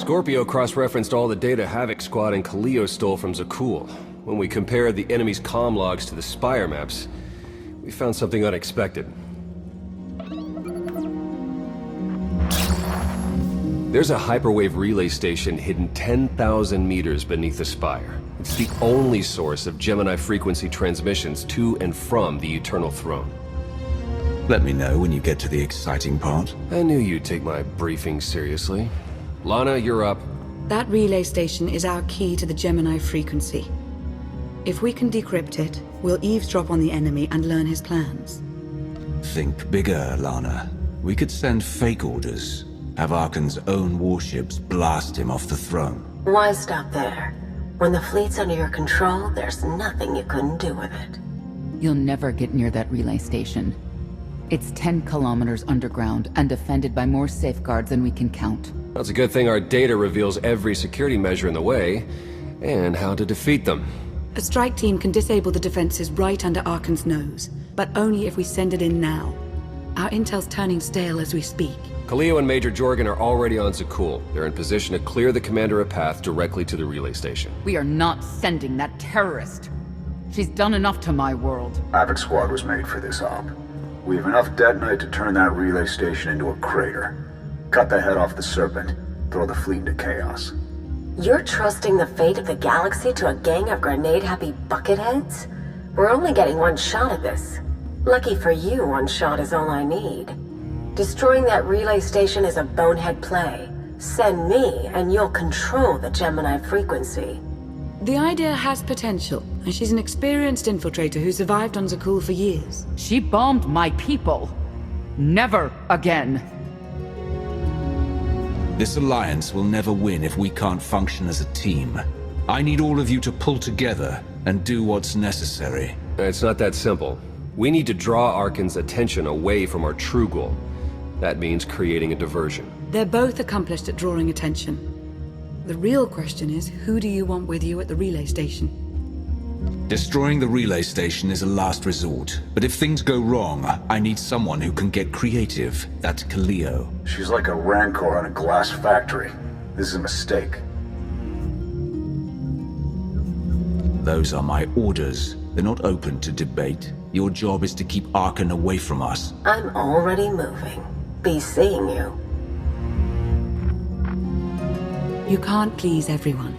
Scorpio cross-referenced all the data Havoc Squad and Kaleo stole from Zakul. When we compared the enemy's comm logs to the Spire maps, we found something unexpected. There's a hyperwave relay station hidden 10,000 meters beneath the Spire. It's the only source of Gemini frequency transmissions to and from the Eternal Throne. Let me know when you get to the exciting part. I knew you'd take my briefing seriously. Lana, you're up. That relay station is our key to the Gemini frequency. If we can decrypt it, we'll eavesdrop on the enemy and learn his plans. Think bigger, Lana. We could send fake orders. Have Arkan's own warships blast him off the throne. Why stop there? When the fleet's under your control, there's nothing you couldn't do with it. You'll never get near that relay station. It's 10 kilometers underground and defended by more safeguards than we can count. Well, it's a good thing our data reveals every security measure in the way, and how to defeat them. A strike team can disable the defenses right under Arkan's nose, but only if we send it in now. Our intel's turning stale as we speak. Kaleo and Major Jorgen are already on Zakul. They're in position to clear the commander a path directly to the relay station. We are not sending that terrorist. She's done enough to my world. Havoc Squad was made for this op. We have enough detonite to turn that relay station into a crater. Cut the head off the Serpent. Throw the fleet into chaos. You're trusting the fate of the galaxy to a gang of grenade-happy bucketheads? We're only getting one shot at this. Lucky for you, one shot is all I need. Destroying that relay station is a bonehead play. Send me, and you'll control the Gemini frequency. The idea has potential, and she's an experienced infiltrator who survived on Zakul for years. She bombed my people. Never again. This alliance will never win if we can't function as a team. I need all of you to pull together and do what's necessary. It's not that simple. We need to draw Arkan's attention away from our true goal. That means creating a diversion. They're both accomplished at drawing attention. The real question is, who do you want with you at the relay station? Destroying the relay station is a last resort, but if things go wrong, I need someone who can get creative. That's Kaleo. She's like a rancor in a glass factory. This is a mistake. Those are my orders. They're not open to debate. Your job is to keep Arkan away from us. I'm already moving. Be seeing you. You can't please everyone.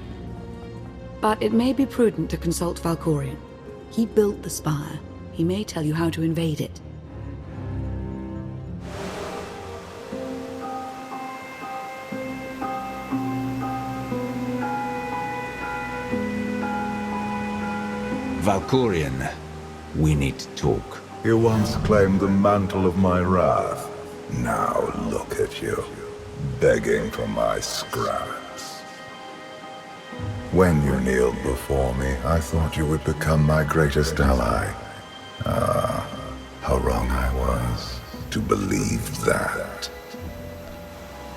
But it may be prudent to consult Valkorion. He built the Spire. He may tell you how to invade it. Valkorion, we need to talk. You once claimed the mantle of my wrath. Now look at you, begging for my scraps. When you kneeled before me, I thought you would become my greatest ally. Ah, how wrong I was to believe that.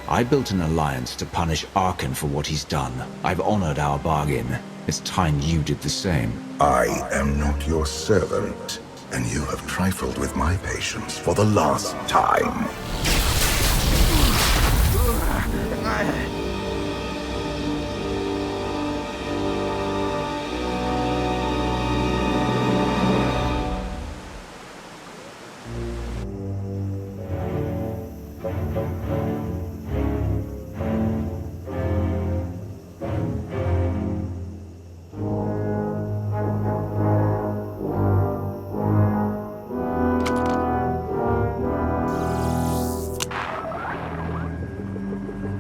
I built an alliance to punish Arkan for what he's done. I've honored our bargain. It's time you did the same. I am not your servant, and you have trifled with my patience for the last time.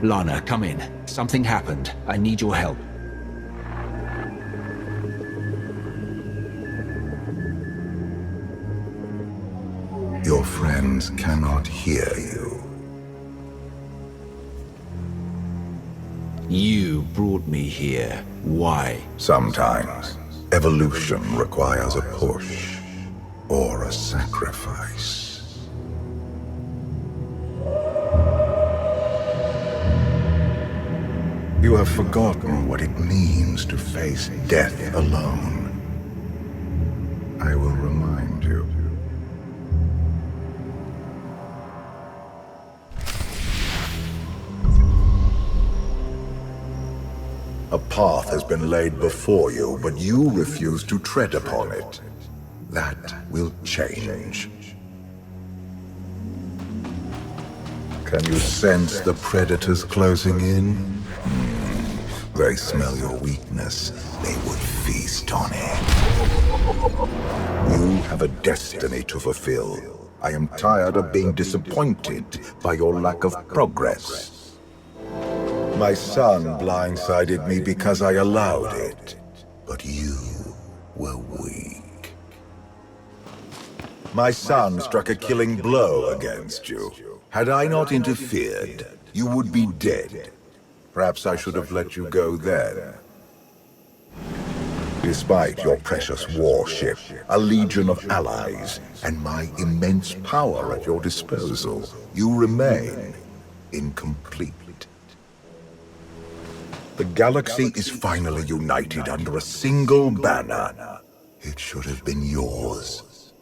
Lana, come in. Something happened. I need your help. Your friends cannot hear you. You brought me here. Why? Sometimes, evolution requires a push or a sacrifice. You have forgotten what it means to face death alone. I will remind you. path has been laid before you, but you refuse to tread upon it. That will change. Can you sense the predators closing in? They smell your weakness. They would feast on it. You have a destiny to fulfill. I am tired of being disappointed by your lack of progress. My son blindsided me because I allowed it, but you were weak. My son struck a killing blow against you. Had I not interfered, you would be dead. Perhaps I should have let you go then. Despite your precious warship, a legion of allies, and my immense power at your disposal, you remain incomplete. The galaxy is finally united under a single banner. It should have been yours.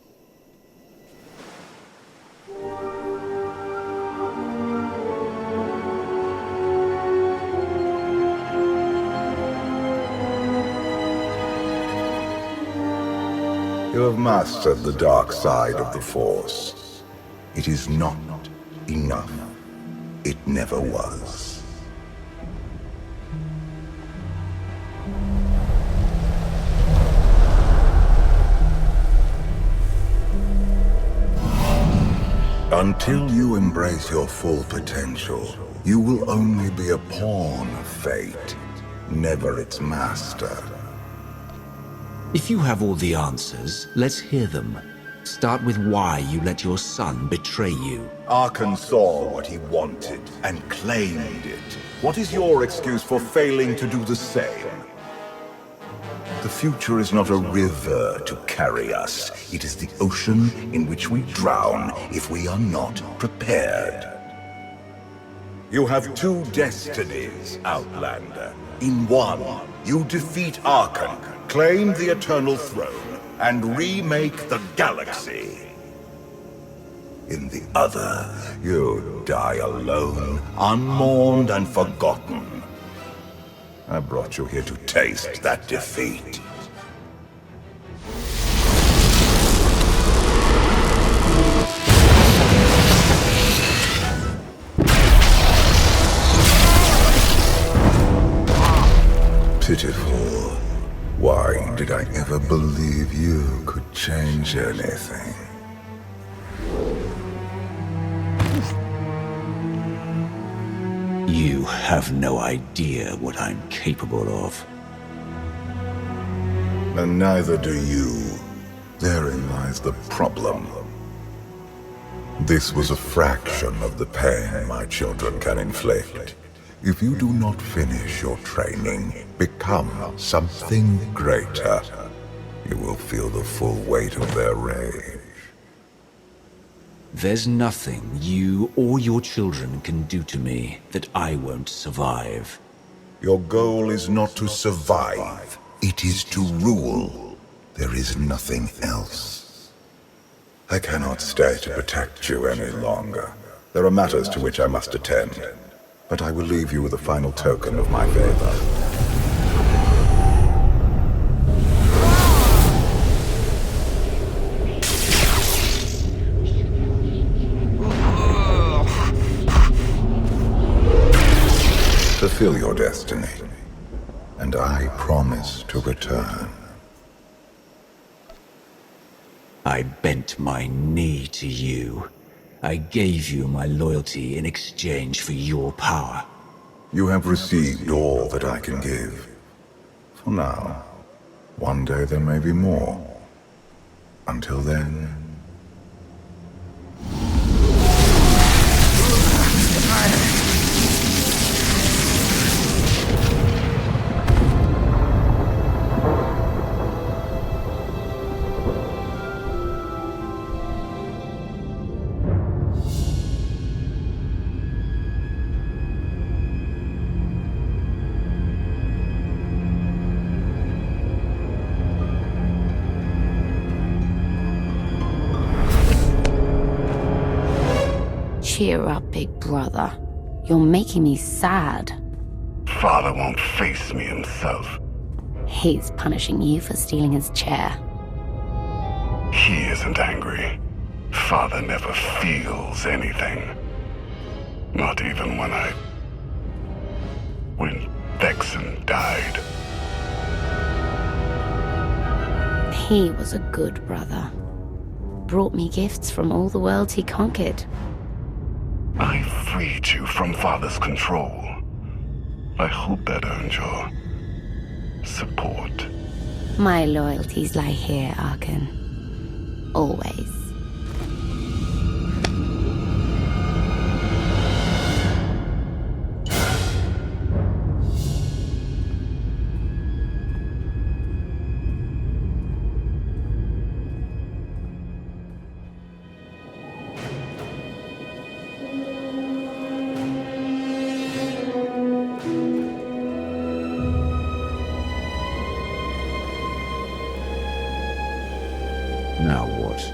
You have mastered the dark side of the Force. It is not enough. It never was. Until you embrace your full potential, you will only be a pawn of fate, never its master. If you have all the answers, let's hear them. Start with why you let your son betray you. Arkan saw what he wanted and claimed it. What is your excuse for failing to do the same? The future is not a river to carry us. It is the ocean in which we drown if we are not prepared. You have two destinies, Outlander. In one, you defeat Arkan, claim the Eternal Throne, and remake the galaxy. In the other, you die alone, unmourned and forgotten. I brought you here to taste that defeat. Pitiful. Why did I ever believe you could change anything? You have no idea what I'm capable of. And neither do you. Therein lies the problem. This was a fraction of the pain my children can inflict. If you do not finish your training, become something greater, you will feel the full weight of their rage. There's nothing you or your children can do to me that I won't survive. Your goal is not to survive, it is to rule. There is nothing else. I cannot stay to protect you any longer. There are matters to which I must attend. But I will leave you with a final token of my favor. Fulfill your destiny, and I promise to return. I bent my knee to you. I gave you my loyalty in exchange for your power. You have received all that I can give. For now. One day there may be more. Until then... Cheer up, big brother. You're making me sad. Father won't face me himself. He's punishing you for stealing his chair. He isn't angry. Father never feels anything. Not even when Vexen died. He was a good brother. Brought me gifts from all the worlds he conquered. I freed you from Father's control. I hope that earned your support. My loyalties lie here, Arkan. Always. Now what?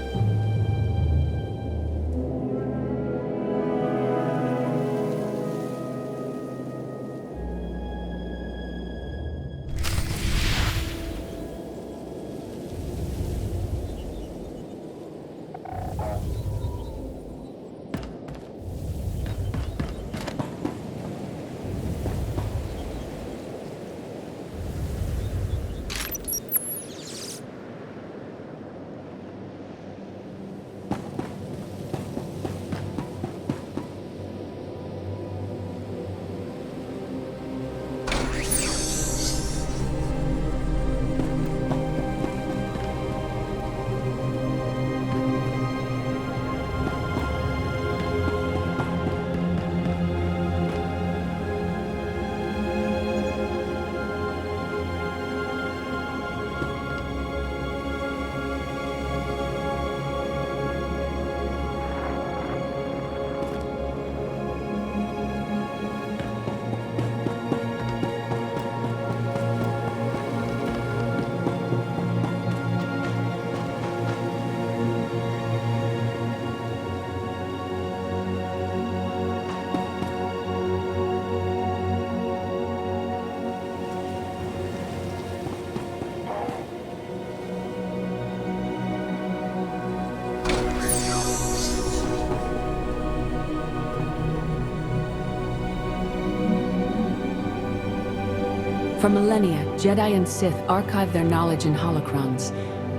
For millennia, Jedi and Sith archived their knowledge in holocrons.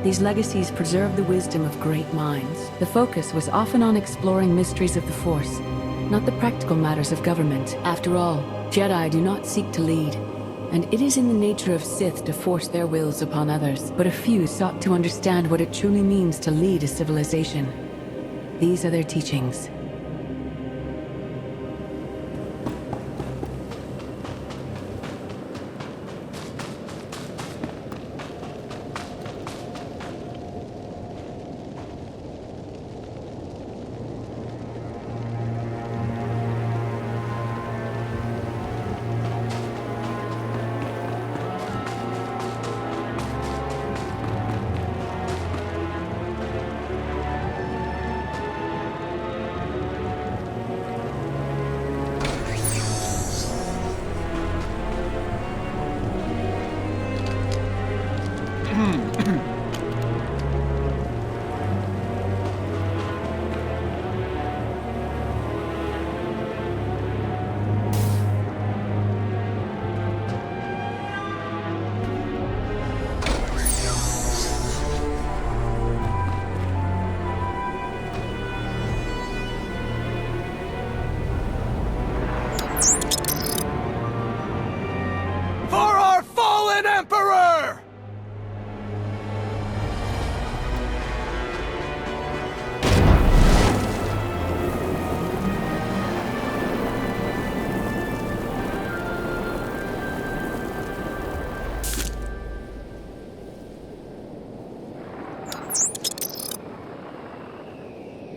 These legacies preserve the wisdom of great minds. The focus was often on exploring mysteries of the Force, not the practical matters of government. After all, Jedi do not seek to lead, and it is in the nature of Sith to force their wills upon others. But a few sought to understand what it truly means to lead a civilization. These are their teachings.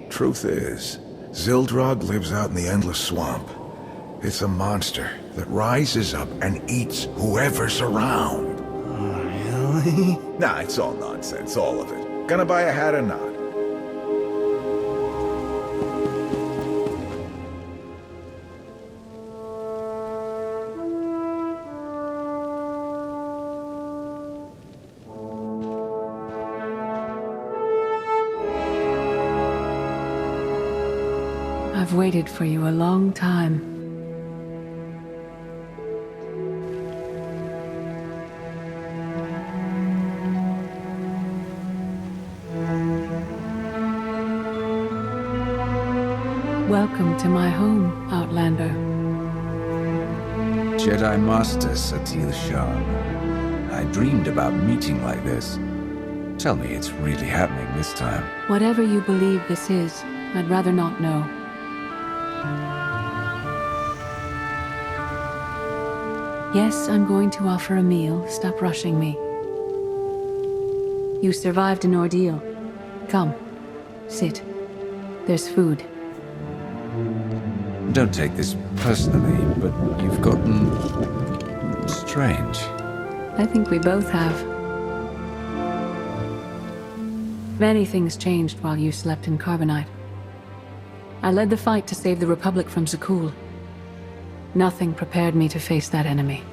Truth is, Zildrog lives out in the Endless Swamp. It's a monster that rises up and eats whoever's around. Really? Nah, it's all nonsense, all of it. Gonna buy a hat or not? I've waited for you a long time. Welcome to my home, Outlander. Jedi Master Satil Shan. I dreamed about meeting like this. Tell me it's really happening this time. Whatever you believe this is, I'd rather not know. Yes, I'm going to offer a meal. Stop rushing me. You survived an ordeal. Come, sit. There's food. Don't take this personally, but you've gotten strange. I think we both have. Many things changed while you slept in Carbonite. I led the fight to save the Republic from Zakul. Nothing prepared me to face that enemy.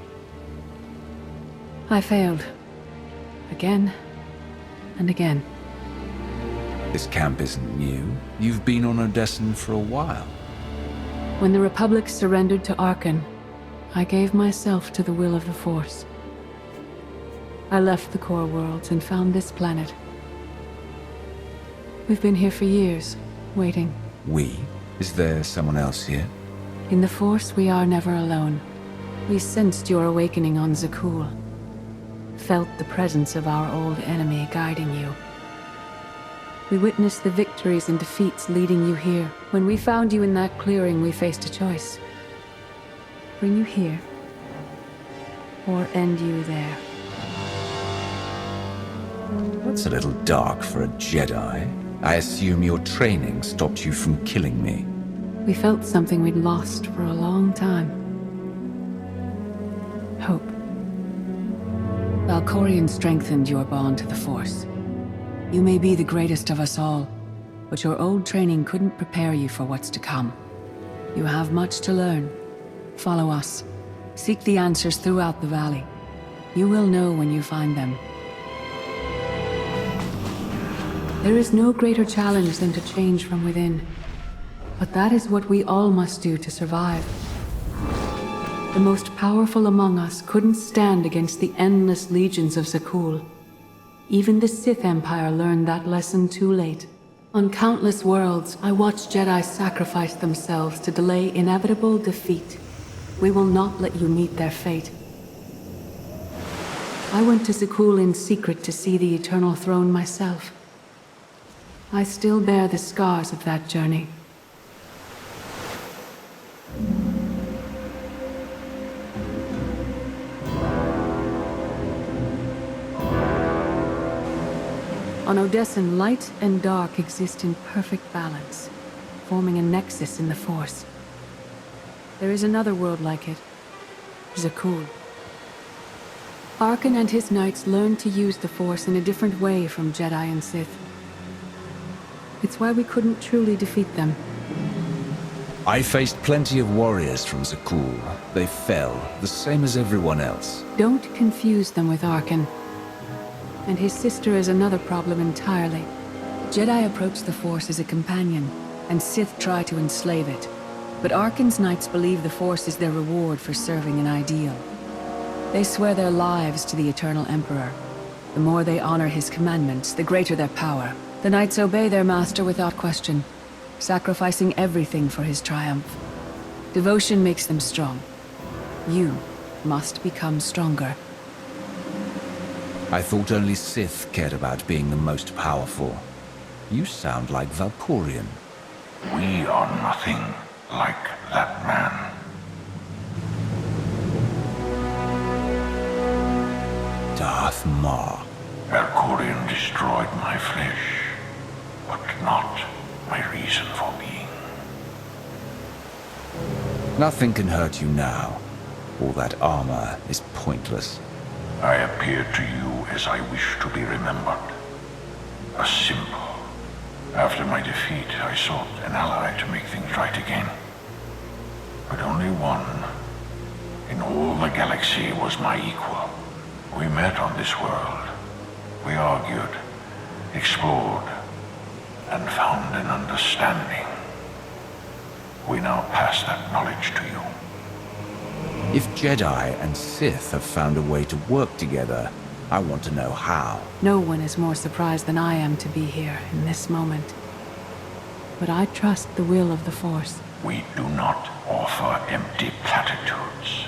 I failed. Again and again. This camp isn't new. You've been on Odessen for a while. When the Republic surrendered to Arkan, I gave myself to the will of the Force. I left the core worlds and found this planet. We've been here for years, waiting. We? Is there someone else here? In the Force, we are never alone. We sensed your awakening on Zakul. Felt the presence of our old enemy guiding you. We witnessed the victories and defeats leading you here. When we found you in that clearing, we faced a choice. Bring you here, or end you there. That's a little dark for a Jedi. I assume your training stopped you from killing me. We felt something we'd lost for a long time. Hope. Valkorion strengthened your bond to the Force. You may be the greatest of us all, but your old training couldn't prepare you for what's to come. You have much to learn. Follow us. Seek the answers throughout the valley. You will know when you find them. There is no greater challenge than to change from within. But that is what we all must do to survive. The most powerful among us couldn't stand against the endless legions of Zakul. Even the Sith Empire learned that lesson too late. On countless worlds, I watched Jedi sacrifice themselves to delay inevitable defeat. We will not let you meet their fate. I went to Zakul in secret to see the Eternal Throne myself. I still bear the scars of that journey. On Odessen, light and dark exist in perfect balance, forming a nexus in the Force. There is another world like it, Zakul. Arkan and his knights learned to use the Force in a different way from Jedi and Sith. It's why we couldn't truly defeat them. I faced plenty of warriors from Zakul. They fell, the same as everyone else. Don't confuse them with Arkan. And his sister is another problem entirely. Jedi approach the Force as a companion, and Sith try to enslave it. But Arkan's knights believe the Force is their reward for serving an ideal. They swear their lives to the Eternal Emperor. The more they honor his commandments, the greater their power. The knights obey their master without question, sacrificing everything for his triumph. Devotion makes them strong. You must become stronger. I thought only Sith cared about being the most powerful. You sound like Valkorion. We are nothing like that man. Darth Maul. Valkorion destroyed my flesh, but not my reason for being. Nothing can hurt you now. All that armor is pointless. I appeared to you as I wish to be remembered. A symbol. After my defeat, I sought an ally to make things right again. But only one in all the galaxy was my equal. We met on this world. We argued, explored, and found an understanding. We now pass that knowledge to you. If Jedi and Sith have found a way to work together, I want to know how. No one is more surprised than I am to be here in this moment. But I trust the will of the Force. We do not offer empty platitudes.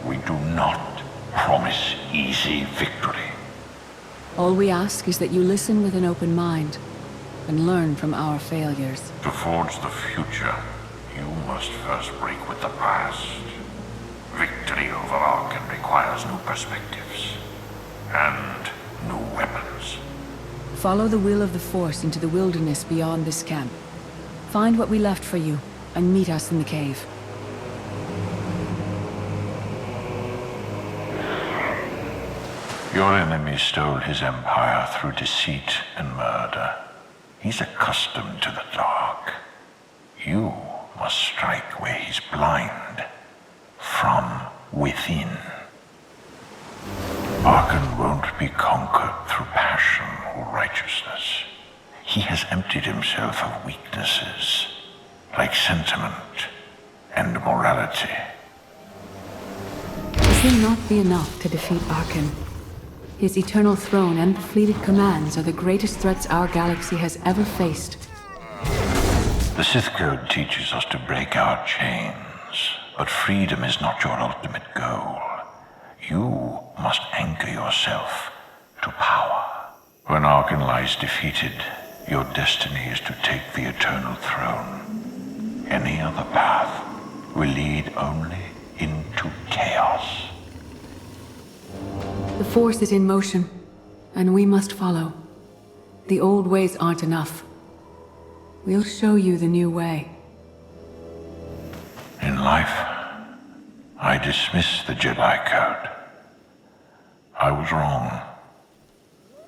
We do not promise easy victory. All we ask is that you listen with an open mind and learn from our failures. To forge the future, you must first break with the past. Victory over Arkan requires new perspectives and new weapons. Follow the will of the Force into the wilderness beyond this camp. Find what we left for you and meet us in the cave. Your enemy stole his empire through deceit and murder. He's accustomed to the dark. You must strike where he's blind. From within. Arkan won't be conquered through passion or righteousness. He has emptied himself of weaknesses, like sentiment and morality. This will not be enough to defeat Arkan. His eternal throne and the fleeted commands are the greatest threats our galaxy has ever faced. The Sith Code teaches us to break our chains, but freedom is not your ultimate goal. You must anchor yourself to power. When Arkan lies defeated, your destiny is to take the eternal throne. Any other path will lead only into chaos. The Force is in motion, and we must follow. The old ways aren't enough. We'll show you the new way. In life, I dismiss the Jedi Code. I was wrong.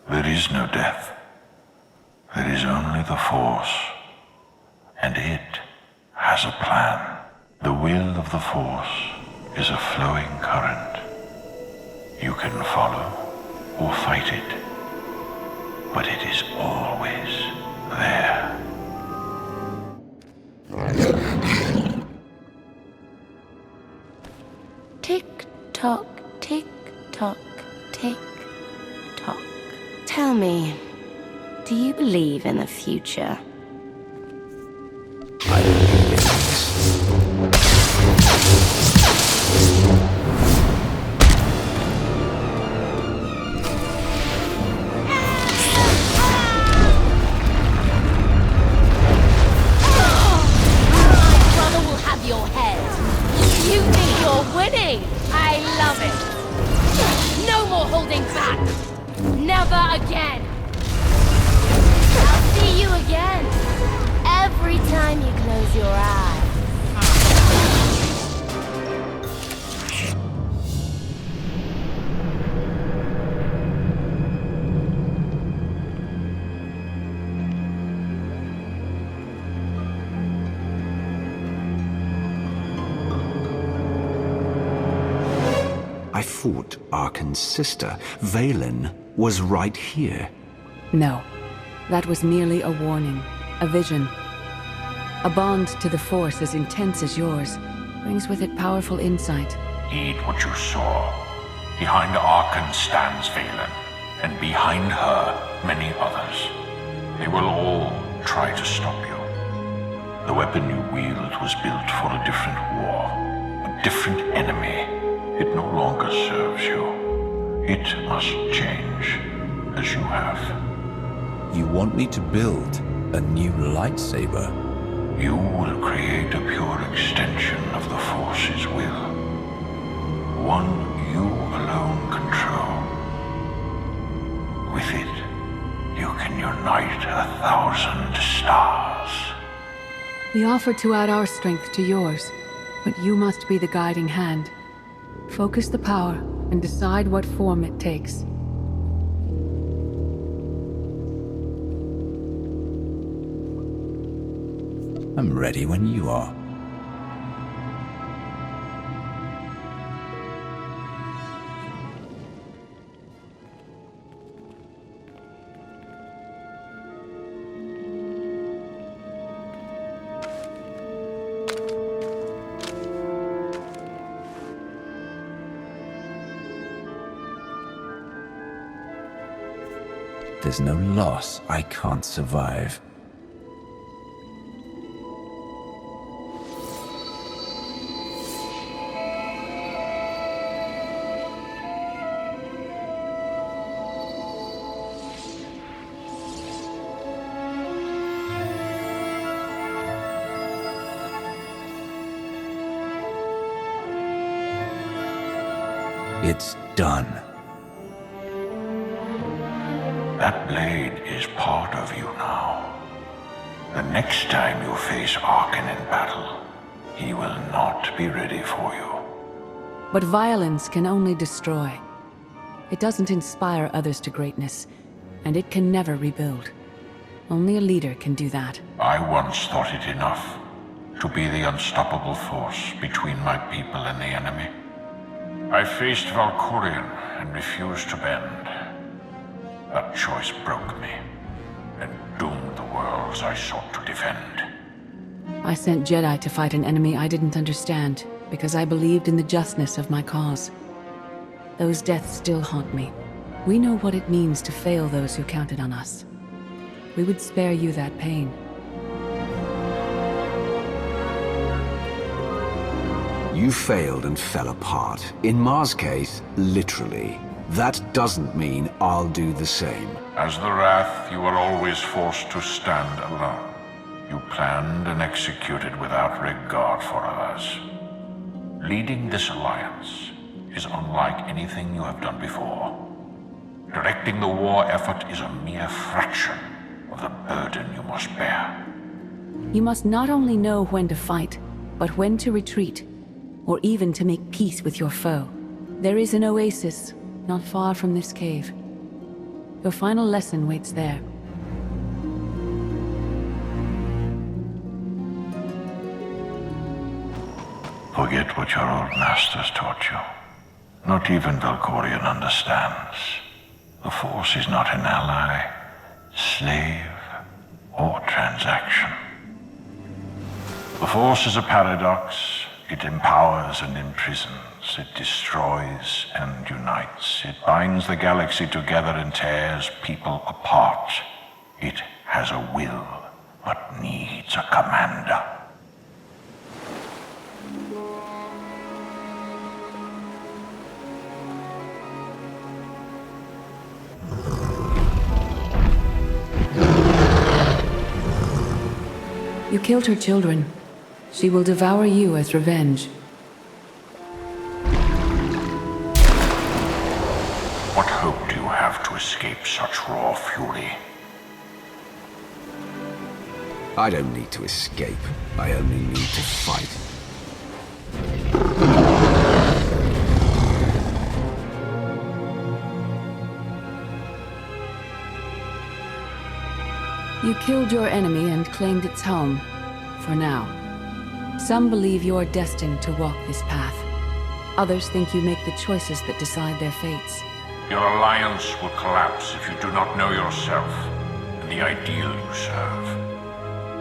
There is no death. There is only the Force, and it has a plan. The will of the Force is a flowing current. You can follow or fight it, but it is always there. Tick tock, tick tock, tick tock. Tell me, do you believe in the future? I believe in this. Your head. You think you're winning? I love it. No more holding back. Never again. I'll see you again. Every time you close your eyes. I thought Arkan's sister, Valen, was right here. No, that was merely a warning, a vision. A bond to the Force as intense as yours brings with it powerful insight. Heed what you saw. Behind Arkan stands Valen, and behind her, many others. They will all try to stop you. The weapon you wield was built for a different war, a different enemy. It no longer serves you. It must change, as you have. You want me to build a new lightsaber? You will create a pure extension of the Force's will. One you alone control. With it, you can unite 1,000 stars. We offer to add our strength to yours, but you must be the guiding hand. Focus the power and decide what form it takes. I'm ready when you are. There's no loss I can't survive. It's done. That blade is part of you now. The next time you face Arkan in battle, he will not be ready for you. But violence can only destroy. It doesn't inspire others to greatness, and it can never rebuild. Only a leader can do that. I once thought it enough to be the unstoppable force between my people and the enemy. I faced Valkyrian and refused to bend. That choice broke me and doomed the worlds I sought to defend. I sent Jedi to fight an enemy I didn't understand, because I believed in the justness of my cause. Those deaths still haunt me. We know what it means to fail those who counted on us. We would spare you that pain. You failed and fell apart. In Mar's case, literally. That doesn't mean I'll do the same. As the Wrath, you were always forced to stand alone. You planned and executed without regard for others. Leading this alliance is unlike anything you have done before. Directing the war effort is a mere fraction of the burden you must bear. You must not only know when to fight, but when to retreat, or even to make peace with your foe. There is an oasis not far from this cave. Your final lesson waits there. Forget what your old masters taught you. Not even Valkyrian understands. The Force is not an ally, slave, or transaction. The Force is a paradox. It empowers and imprisons. It destroys and unites. It binds the galaxy together and tears people apart. It has a will, but needs a commander. You killed her children. She will devour you as revenge. What hope do you have to escape such raw fury? I don't need to escape. I only need to fight. You killed your enemy and claimed its home, for now. Some believe you're destined to walk this path. Others think you make the choices that decide their fates. Your alliance will collapse if you do not know yourself and the ideal you serve.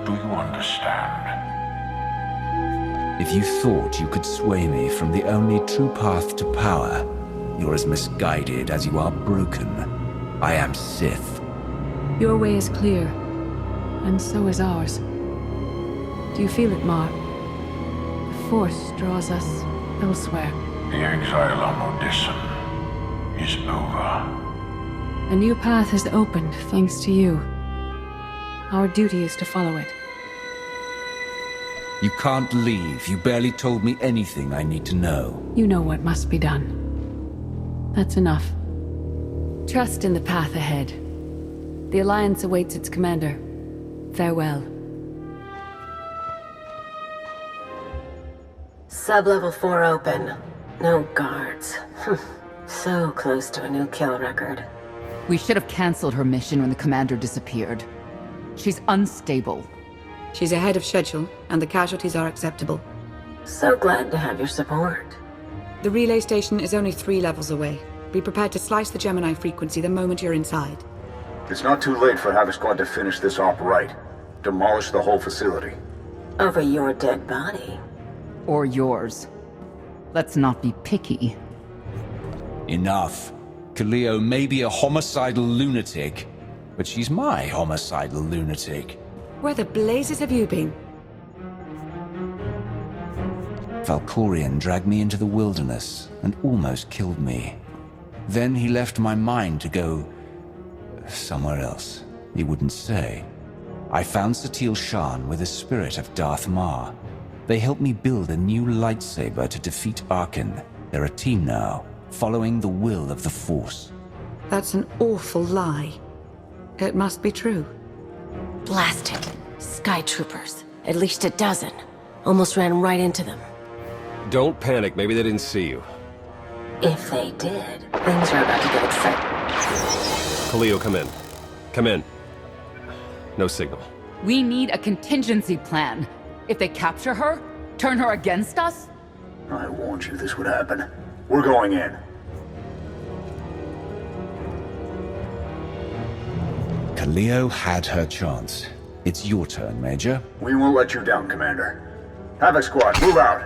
Do you understand? If you thought you could sway me from the only true path to power, you're as misguided as you are broken. I am Sith. Your way is clear, and so is ours. Do you feel it, Mar? The Force draws us elsewhere. The exile on Odysseum is over. A new path has opened, thanks to you. Our duty is to follow it. You can't leave. You barely told me anything I need to know. You know what must be done. That's enough. Trust in the path ahead. The Alliance awaits its commander. Farewell. Sub-level 4 open. No guards. So close to a new kill record. We should have canceled her mission when the commander disappeared. She's unstable. She's ahead of schedule, and the casualties are acceptable. So glad to have your support. The relay station is only 3 levels away. Be prepared to slice the Gemini frequency the moment you're inside. It's not too late for Havoc Squad to finish this off right. Demolish the whole facility. Over your dead body. Or yours. Let's not be picky. Enough. Kaleo may be a homicidal lunatic, but she's my homicidal lunatic. Where the blazes have you been? Valkorion dragged me into the wilderness and almost killed me. Then he left my mind to go somewhere else. He wouldn't say. I found Satil Shan with the spirit of Darth Mar. They helped me build a new lightsaber to defeat Arkin. They're a team now, following the will of the Force. That's an awful lie. It must be true. Blast it. Sky troopers. At least a dozen. Almost ran right into them. Don't panic, maybe they didn't see you. If they did, things are about to get exciting. Khalil, come in. Come in. No signal. We need a contingency plan. If they capture her, turn her against us? I warned you this would happen. We're going in. Khalil had her chance. It's your turn, Major. We won't let you down, Commander. Havoc Squad, move out!